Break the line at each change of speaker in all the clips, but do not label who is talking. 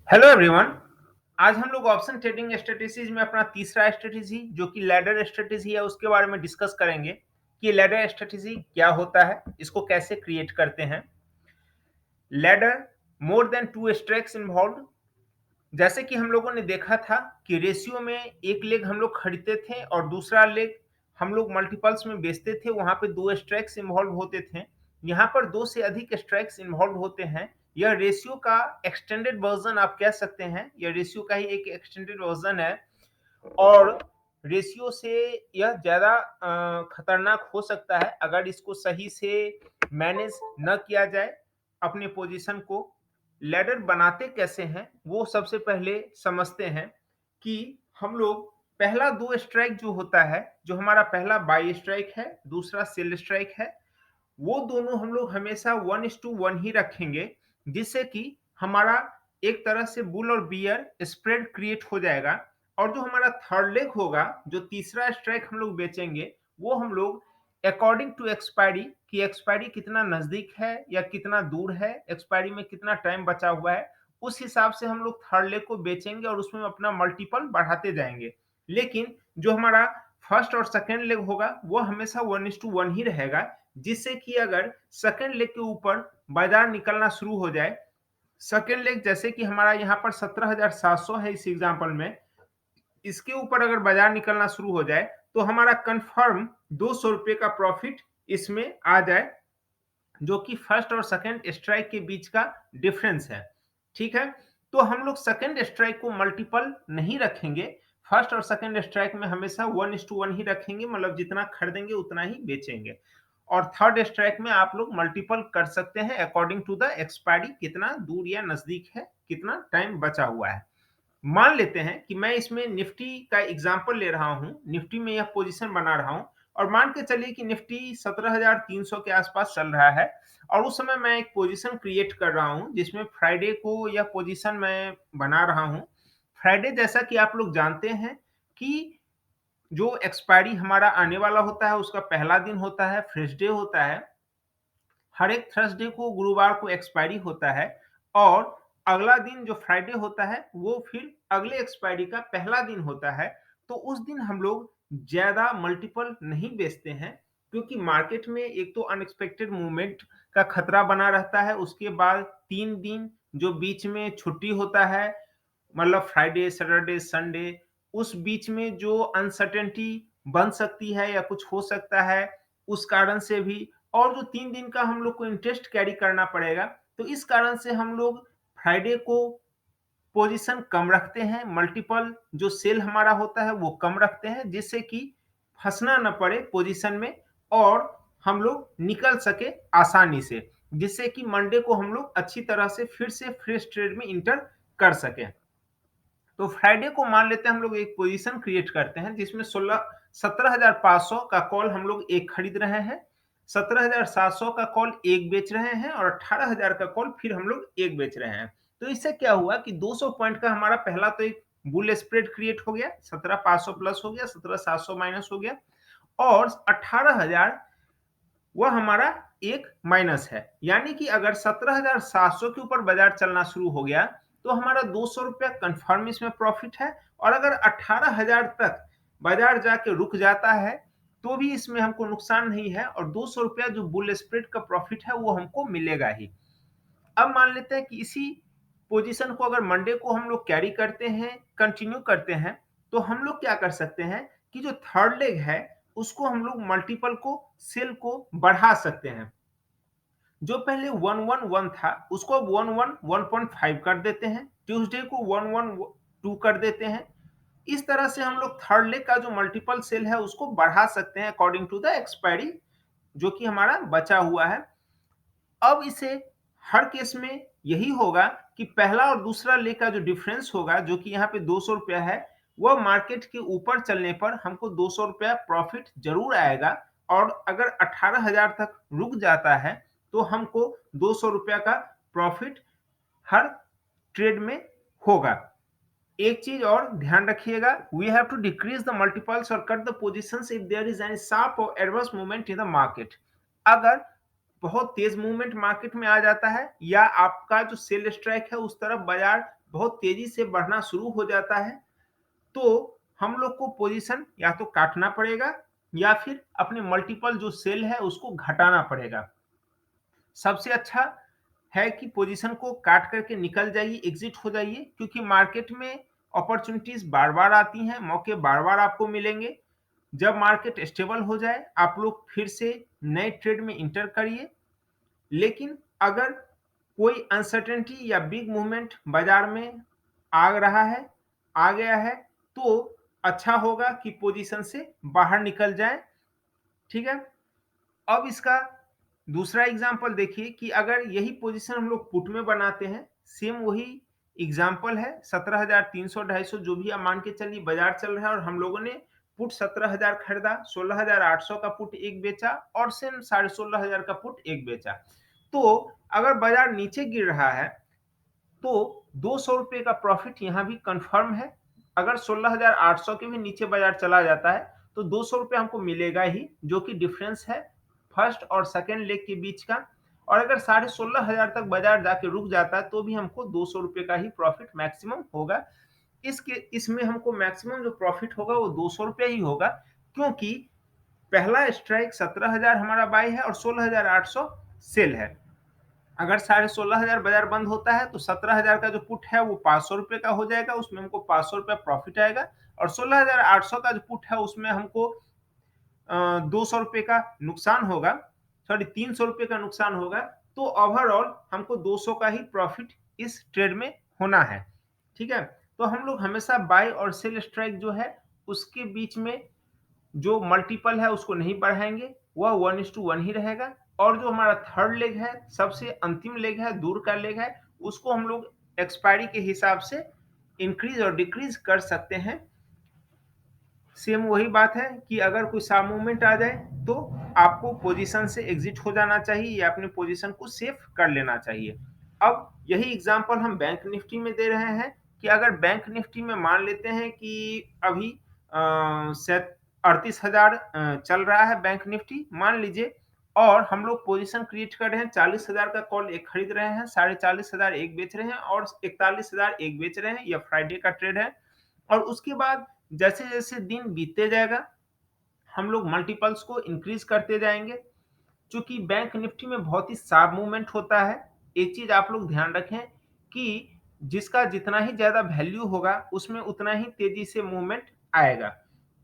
Hello everyone. आज हम लोग ऑप्शन ट्रेडिंग स्ट्रेटेजीज में अपना तीसरा स्ट्रेटेजी जो कि लैडर स्ट्रेटेजी है उसके बारे में डिस्कस करेंगे कि लैडर स्ट्रेटेजी क्या होता है, इसको कैसे क्रिएट करते हैं। Ladder more than two strokes involve. जैसे कि हम लोगों ने देखा था कि रेशियो में एक लेग हम लोग खरीदते थे और दूसरा लेग हम लोग मल्टीपल्स में बेचते थे, वहां पे दो स्ट्राइक्स इन्वॉल्व होते थे। यहाँ पर दो से अधिक स्ट्राइक्स इन्वॉल्व होते हैं। यह रेशियो का एक्सटेंडेड वर्जन आप कह सकते हैं, यह रेशियो का ही एक एक्सटेंडेड वर्जन है और रेशियो से यह ज्यादा खतरनाक हो सकता है अगर इसको सही से मैनेज न किया जाए। अपने पोजीशन को लैडर बनाते कैसे हैं वो सबसे पहले समझते हैं कि हम लोग पहला दो स्ट्राइक जो होता है, जो हमारा पहला बाई स्ट्राइक है, दूसरा सेल स्ट्राइक है, वो दोनों हम लोग हमेशा 1:1 ही रखेंगे, जिससे कि हमारा एक तरह से बुल और बियर स्प्रेड क्रिएट हो जाएगा। और जो हमारा थर्ड लेग होगा, जो तीसरा स्ट्राइक हम लोग बेचेंगे, वो हम लोग अकॉर्डिंग टू एक्सपायरी कि एक्सपायरी कितना नजदीक है या कितना दूर है, एक्सपायरी में कितना टाइम बचा हुआ है, उस हिसाब से हम लोग थर्ड लेग को बेचेंगे और उसमें अपना मल्टीपल बढ़ाते जाएंगे। लेकिन जो हमारा फर्स्ट और सेकेंड लेग होगा वो हमेशा 1:1 ही रहेगा, जिससे कि अगर सेकेंड लेग के ऊपर बाजार निकलना शुरू हो जाए, सेकेंड लेग जैसे कि हमारा यहाँ पर 17,700 है इस एग्जांपल में, इसके ऊपर अगर बाजार निकलना शुरू हो जाए तो हमारा कंफर्म 200 रुपए का प्रॉफिट इसमें आ जाए, जो कि फर्स्ट और सेकेंड स्ट्राइक के बीच का डिफरेंस है। ठीक है, तो हम लोग सेकेंड स्ट्राइक को मल्टीपल नहीं रखेंगे, फर्स्ट और सेकेंड स्ट्राइक में हमेशा 1:1 ही रखेंगे, मतलब जितना खरीदेंगे उतना ही बेचेंगे। और थर्ड स्ट्राइक में आप लोग मल्टीपल कर सकते हैं अकॉर्डिंग टू द एक्सपायरी, कितना दूर या नजदीक है, कितना टाइम बचा हुआ है। मान लेते हैं कि मैं इसमें निफ्टी का एग्जांपल ले रहा हूं, निफ्टी में यह पोजीशन बना रहा हूं और मान के चलिए कि निफ्टी 17,300 के आसपास चल रहा है और उस समय मैं एक पोजीशन क्रिएट कर रहा हूं जिसमें फ्राइडे को यह पोजीशन मैं बना रहा हूं। फ्राइडे जैसा कि आप लोग जानते हैं कि जो एक्सपायरी हमारा आने वाला होता है उसका पहला दिन होता है, थर्सडे होता है। हर एक थर्सडे को, गुरुवार को एक्सपायरी होता है और अगला दिन जो फ्राइडे होता है वो फिर अगले एक्सपायरी का पहला दिन होता है। तो उस दिन हम लोग ज्यादा मल्टीपल नहीं बेचते हैं, क्योंकि मार्केट में एक तो अनएक्सपेक्टेड मूवमेंट का खतरा बना रहता है, उसके बाद 3 दिन जो बीच में छुट्टी होता है, मतलब फ्राइडे सैटरडे संडे, उस बीच में जो अनसर्टेनिटी बन सकती है या कुछ हो सकता है उस कारण से भी, और जो 3 दिन का हम लोग को इंटरेस्ट कैरी करना पड़ेगा, तो इस कारण से हम लोग फ्राइडे को पोजीशन कम रखते हैं, मल्टीपल जो सेल हमारा होता है वो कम रखते हैं, जिससे कि फंसना न पड़े पोजीशन में और हम लोग निकल सके आसानी से, जिससे कि मंडे को हम लोग अच्छी तरह से फिर से फ्रेश ट्रेड में इंटर कर सकें। तो फ्राइडे को मान लेते हैं हम लोग एक पोजीशन क्रिएट करते हैं जिसमें 17,500 का कॉल हम लोग एक खरीद रहे हैं, 17,700 का कॉल एक बेच रहे हैं और 18,000 का कॉल फिर हम लोग एक बेच रहे हैं। तो इससे क्या हुआ कि 200 पॉइंट का हमारा पहला तो एक बुल स्प्रेड क्रिएट हो गया, 17,500 प्लस हो गया, 17,700 माइनस हो गया और 18,000 वह हमारा एक माइनस है। यानी कि अगर 17,700 के ऊपर बाजार चलना शुरू हो गया तो हमारा 200 रुपया कंफर्म इसमें प्रॉफिट है, और अगर 18,000 तक बाजार जाके रुक जाता है तो भी इसमें हमको नुकसान नहीं है और 200 रुपया जो बुल स्प्रेड का प्रॉफिट है वो हमको मिलेगा ही। अब मान लेते हैं कि इसी पोजीशन को अगर मंडे को हम लोग कैरी करते हैं, कंटिन्यू करते हैं, तो हम लोग क्या कर सकते हैं कि जो थर्ड लेग है उसको हम लोग मल्टीपल को, सेल को बढ़ा सकते हैं। जो पहले 1:1 था उसको अब 1:1 कर देते हैं, ट्यूसडे को 1:2 कर देते हैं। इस तरह से हम लोग थर्ड लेग का जो मल्टीपल सेल है उसको बढ़ा सकते हैं अकॉर्डिंग टू द एक्सपायरी जो कि हमारा बचा हुआ है। अब इसे हर केस में यही होगा कि पहला और दूसरा लेग का जो डिफरेंस होगा, जो कि यहाँ पे 200 रुपया है, वह मार्केट के ऊपर चलने पर हमको 200 रुपया प्रॉफिट जरूर आएगा, और अगर 18,000 तक रुक जाता है तो हमको 200 रुपया का प्रॉफिट हर ट्रेड में होगा। एक चीज और ध्यान रखिएगा, we have to decrease the multiples और cut the positions if there is any sharp और adverse movement in the market. अगर बहुत तेज मूवमेंट मार्केट में आ जाता है या आपका जो सेल स्ट्राइक है उस तरफ बाजार बहुत तेजी से बढ़ना शुरू हो जाता है, तो हम लोग को पोजीशन या तो काटना पड़ेगा या फिर अपने मल्टीपल जो सेल है उसको घटाना पड़ेगा। सबसे अच्छा है कि पोजीशन को काट करके निकल जाइए, एग्जिट हो जाइए, क्योंकि मार्केट में अपॉर्चुनिटीज बार-बार आती हैं, मौके बार-बार आपको मिलेंगे। जब मार्केट स्टेबल हो जाए, आप लोग फिर से नए ट्रेड में इंटर करिए। लेकिन अगर कोई अनसर्टेनिटी या बिग मूवमेंट बाजार में आ रहा है, आ गया है, तो अच्छा होगा कि पोजीशन से बाहर निकल जाएँ, ठीक है? अब इसका दूसरा एग्जांपल देखिए कि अगर यही पोजीशन हम लोग पुट में बनाते हैं, सेम वही एग्जांपल है, 17,300 250 जो भी आप मान के चलिए बाजार चल रहा है और हम लोगों ने पुट 17,000 खरीदा, 16,800 का पुट एक बेचा और सेम 16,500 का पुट एक बेचा। तो अगर बाजार नीचे गिर रहा है तो 200 रुपए का प्रॉफिट यहाँ भी कंफर्म है। अगर 16,800 के भी नीचे बाजार चला जाता है तो 200 रुपए हमको मिलेगा ही, जो कि डिफरेंस है फर्स्ट और सेकंड लेग के बीच का। और अगर 16,500 तक बाजार जाके रुक जाता है तो भी हमको 200 रुपए का ही प्रॉफिट मैक्सिमम होगा। इसमें हमको मैक्सिमम जो प्रॉफिट होगा वो 200 रुपए ही होगा, क्योंकि पहला स्ट्राइक 17,000 हमारा बाय है और 16,800 सेल है। अगर 16,500 बाजार बंद होता है तो 17,000 का जो पुट है वो 500 रुपए का हो जाएगा, उसमें हमको 500 रुपया प्रॉफिट आएगा। और 16,800 का जो पुट है उसमें हमको 200 रुपए का नुकसान होगा, सॉरी 300 रुपए का नुकसान होगा। तो ओवरऑल हमको 200 का ही प्रॉफिट इस ट्रेड में होना है, ठीक है? तो हम लोग हमेशा बाय और सेल स्ट्राइक जो है उसके बीच में जो मल्टीपल है उसको नहीं बढ़ाएंगे, वह 1:1 ही रहेगा। और जो हमारा थर्ड लेग है, सबसे अंतिम लेग है, दूर का लेग है, उसको हम लोग एक्सपायरी के हिसाब से इंक्रीज और डिक्रीज कर सकते हैं। सेम वही बात है कि अगर कोई शार्प मूवमेंट आ जाए तो आपको पोजीशन से एग्जिट हो जाना चाहिए या अपनी पोजीशन को सेफ कर लेना चाहिए। अब यही एग्जांपल हम बैंक निफ्टी में दे रहे हैं कि अगर बैंक निफ्टी में मान लेते हैं कि अभी शायद 38,000 चल रहा है बैंक निफ्टी मान लीजिए, और हम लोग पोजीशन क्रिएट कर रहे हैं, 40,000 का कॉल एक खरीद रहे हैं, 40,500 एक बेच रहे हैं और 41,000 एक बेच रहे हैं। यह फ्राइडे का ट्रेड है। और उसके बाद जैसे-जैसे दिन बीतते जाएगा, हम लोग मल्टीपल्स को इंक्रीज करते जाएँगे। चूँकि बैंक निफ्टी में बहुत ही शार्प मूवमेंट होता है, एक चीज़ आप लोग ध्यान रखें कि जिसका जितना ही ज़्यादा वैल्यू होगा, उसमें उतना ही तेज़ी से मूवमेंट आएगा,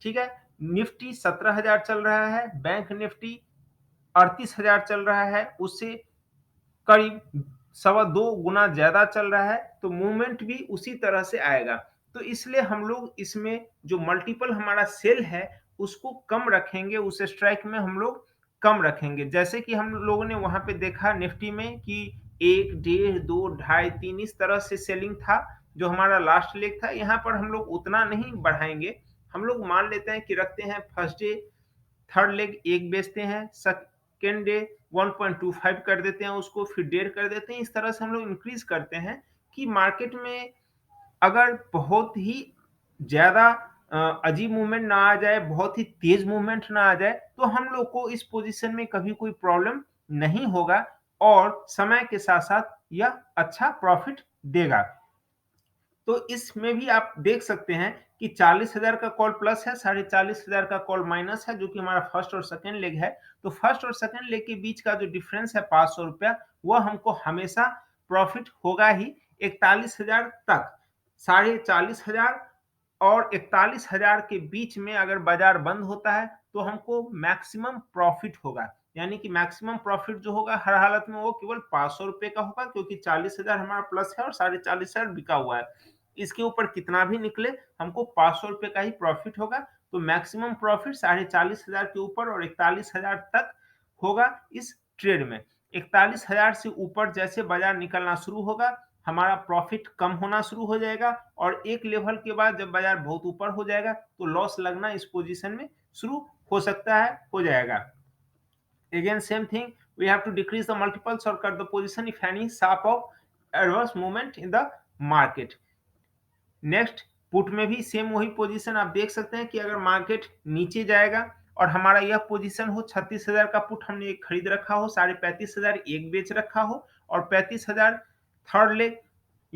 ठीक है? निफ्टी 17,000 चल रहा है, बैंक निफ्टी 38,000 चल रहा है, उससे करीब सवा 2 गुना ज़्यादा चल रहा है, तो मूवमेंट भी उसी तरह से आएगा। तो इसलिए हम लोग इसमें जो मल्टीपल हमारा सेल है, उसको कम रखेंगे, उस स्ट्राइक में हम लोग कम रखेंगे। जैसे कि हम लोगों ने वहाँ पे देखा निफ्टी में कि 1, डेढ़, 2, ढाई, 3 इस तरह से सेलिंग था, जो हमारा लास्ट लेग था। यहाँ पर हम लोग उतना नहीं बढ़ाएँगे, हम लोग मान लेते हैं कि रखते हैं फर्स्ट डे थर्ड लेग एक बेचते हैं, सेकंड डे 1.25 कर देते हैं उसको, फिर डेढ़ कर देते हैं। इस तरह से हम लोग इंक्रीज करते हैं कि मार्केट में अगर बहुत ही ज़्यादा अजीब मूवमेंट ना आ जाए, बहुत ही तेज मूवमेंट ना आ जाए, तो हम लोग को इस पोजीशन में कभी कोई प्रॉब्लम नहीं होगा और समय के साथ-साथ यह अच्छा प्रॉफिट देगा। तो इसमें भी आप देख सकते हैं कि 40,000 का कॉल प्लस है, 40,500 का कॉल माइनस है, जो कि हमारा फर्स्ट और सेकंड लेग है। तो फर्स्ट और सेकंड लेग के बीच का जो डिफरेंस है 500 रुपया, वह हमको हमेशा प्रॉफिट होगा ही 41,000 तक। 40,500 और 41,000 के बीच में अगर बाजार बंद होता है तो हमको मैक्सिमम प्रॉफिट होगा। यानी कि मैक्सिमम प्रॉफिट जो होगा हर हालत में वो केवल 500 रुपए का होगा, क्योंकि 40,000 हमारा प्लस है और 40,500 बिका हुआ है। इसके ऊपर कितना भी निकले हमको 500 रुपए का ही प्रॉफिट होगा। तो मैक्सिमम प्रॉफिट 40,500 के ऊपर और 41,000 तक होगा इस ट्रेड में। 41,000 से ऊपर जैसे बाजार निकलना शुरू होगा, हमारा प्रॉफिट कम होना शुरू हो जाएगा और एक लेवल के बाद जब बाजार बहुत ऊपर हो जाएगा तो लॉस लगना इस पोजीशन में शुरू हो सकता है, हो जाएगा। Again, same thing, we have to decrease the multiples or cut the position if any sharp of adverse movement in the market. Next put में भी सेम वही पोजीशन आप देख सकते हैं कि अगर मार्केट नीचे जाएगा और हमारा यह पोजीशन हो 36,000 का पुट हमने एक खरीद रखा हो, 35,500 एक बेच रखा हो और 35,000 थर्ड लेग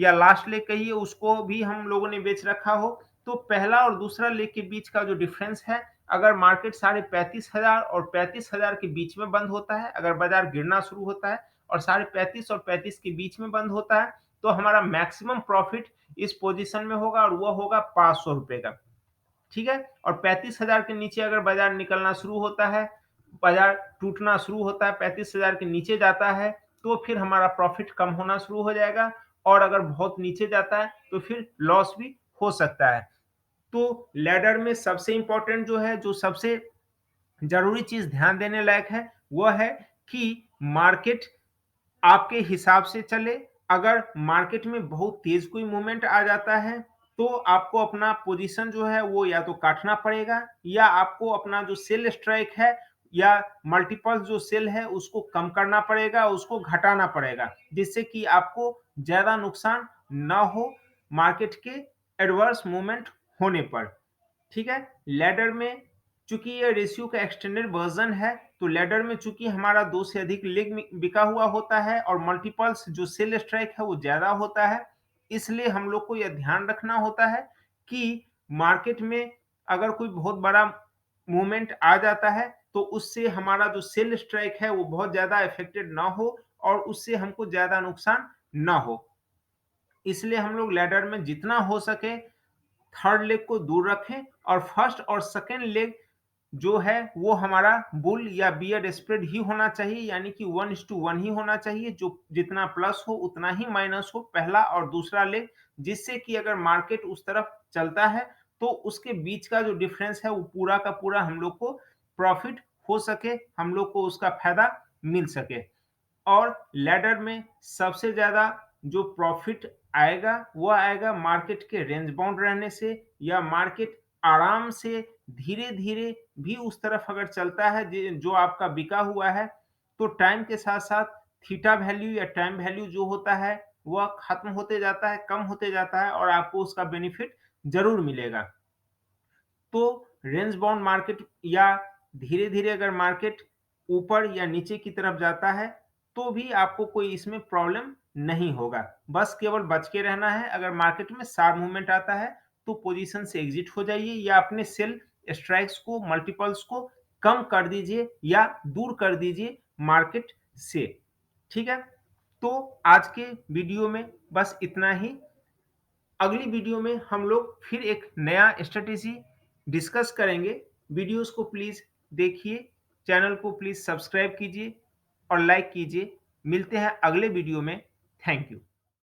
या लास्ट लेग कहिए उसको भी हम लोगों ने बेच रखा हो, तो पहला और दूसरा लेग के बीच का जो डिफरेंस है, अगर मार्केट 35,500 और 35,000 के बीच में बंद होता है, अगर बाजार गिरना शुरू होता है और 35,500 और 35 के बीच में बंद होता है, तो हमारा मैक्सिमम प्रॉफिट इस पोजीशन में होगा और वो होगा 500 रुपए का। ठीक है, और 35,000 के नीचे अगर बाजार निकलना शुरू होता है, बाजार टूटना शुरू होता है, 35,000 के नीचे जाता है, तो फिर हमारा प्रॉफिट कम होना शुरू हो जाएगा और अगर बहुत नीचे जाता है तो फिर लॉस भी हो सकता है। तो लैडर में सबसे इंपॉर्टेंट जो है, जो सबसे जरूरी चीज ध्यान देने लायक है, वह है कि मार्केट आपके हिसाब से चले। अगर मार्केट में बहुत तेज कोई मूवमेंट आ जाता है, तो आपको अपना पोजीशन जो है वो या तो काटना पड़ेगा या आपको अपना जो सेल स्ट्राइक है या मल्टीपल जो सेल है उसको कम करना पड़ेगा, उसको घटाना पड़ेगा, जिससे कि आपको ज्यादा नुकसान ना हो मार्केट के एडवर्स मूवमेंट होने पर। ठीक है, लैडर में चूंकि ये रेशियो का एक्सटेंडेड वर्जन है, तो लैडर में चूंकि हमारा दो से अधिक लेग बिका हुआ होता है और मल्टीपल्स जो सेल स्ट्राइक है वो ज्यादा होता है, इसलिए हम लोग को यह ध्यान रखना होता है कि मार्केट में अगर कोई बहुत बड़ा मूवमेंट आ जाता है तो उससे हमारा जो सेल स्ट्राइक है वो बहुत ज्यादा इफेक्टेड ना हो और उससे हमको ज्यादा नुकसान ना हो। इसलिए हम लोग लैडर में जितना हो सके थर्ड लेग को दूर रखें और फर्स्ट और सेकेंड लेग जो है वो हमारा बुल या बियर स्प्रेड ही होना चाहिए, यानी कि 1:1 ही होना चाहिए, जो जितना प्लस हो उतना ही माइनस हो पहला और दूसरा लेग, जिससे कि अगर मार्केट उस तरफ चलता है तो उसके बीच का जो डिफरेंस है वो पूरा का पूरा हम लोग को प्रॉफिट हो सके, हम लोग को उसका फायदा मिल सके। और लैडर में सबसे ज्यादा जो प्रॉफिट आएगा वो आएगा मार्केट के रेंज बाउंड रहने से, या मार्केट आराम से धीरे धीरे भी उस तरफ अगर चलता है जो आपका बिका हुआ है, तो टाइम के साथ साथ थीटा वैल्यू या टाइम वैल्यू जो होता है वह खत्म होते जाता है, कम होते जाता है और आपको उसका बेनिफिट जरूर मिलेगा। तो रेंज बाउंड मार्केट या धीरे धीरे अगर मार्केट ऊपर या नीचे की तरफ जाता है तो भी आपको कोई इसमें प्रॉब्लम नहीं होगा। बस केवल बच के रहना है, अगर मार्केट में शार्प मूवमेंट आता है तो पोजीशन से एग्जिट हो जाइए या अपने सेल स्ट्राइक्स को मल्टीपल्स को कम कर दीजिए या दूर कर दीजिए मार्केट से। ठीक है, तो आज के वीडियो में बस इतना ही। अगली वीडियो में हम लोग फिर एक नया स्ट्रेटेजी डिस्कस करेंगे। वीडियोस को प्लीज देखिए, चैनल को प्लीज सब्सक्राइब कीजिए और लाइक कीजिए। मिलते हैं अगले वीडियो में। Thank you.